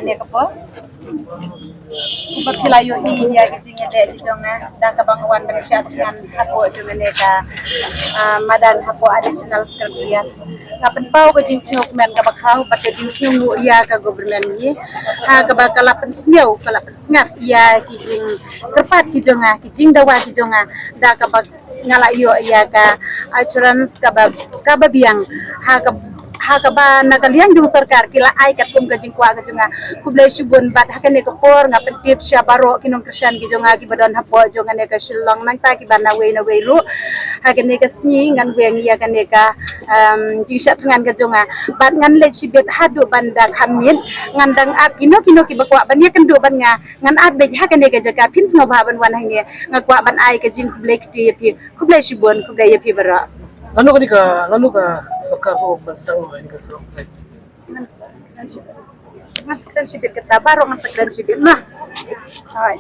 kan dia kepo. Bapilayo iya kijing ede kijonga da kabangwan dan syat dengan hapo dengan neka madan hapo additional sekalian. Kapan pau kijing snow kemen kabakau pat kijing snow iya ka government ni. Ha kabakalapan snow kalapan sngat iya kijing tepat kijonga kijing dawa kijonga da kabak ngalayo iya ka assurance kababiang ha kaba nagaliang dung sarkar kila ai kat kum kajing kwa kajunga kublai shubun bat hakane ka por nga pentip sya baro kinong krisyan kijunga ki badon hapo jonga ne ka shillong nang ta ki bana we na we ru hakane ka sni ngan we ngi ya kane ka ji shat ngan kajunga bat ngan le shibet hadu banda khamin ngan dang ap kino ki bakwa ban ye kendu ban nga ngan at be hakane ka jaka pins ngo ba ban wan hange ngakwa ban ai kajing kublai kti pi kublai shubun kublai ye pi bara lalu ka sokar ko bansa ko ini ka so mas kan sibit kita baru mas kan sibit nah hai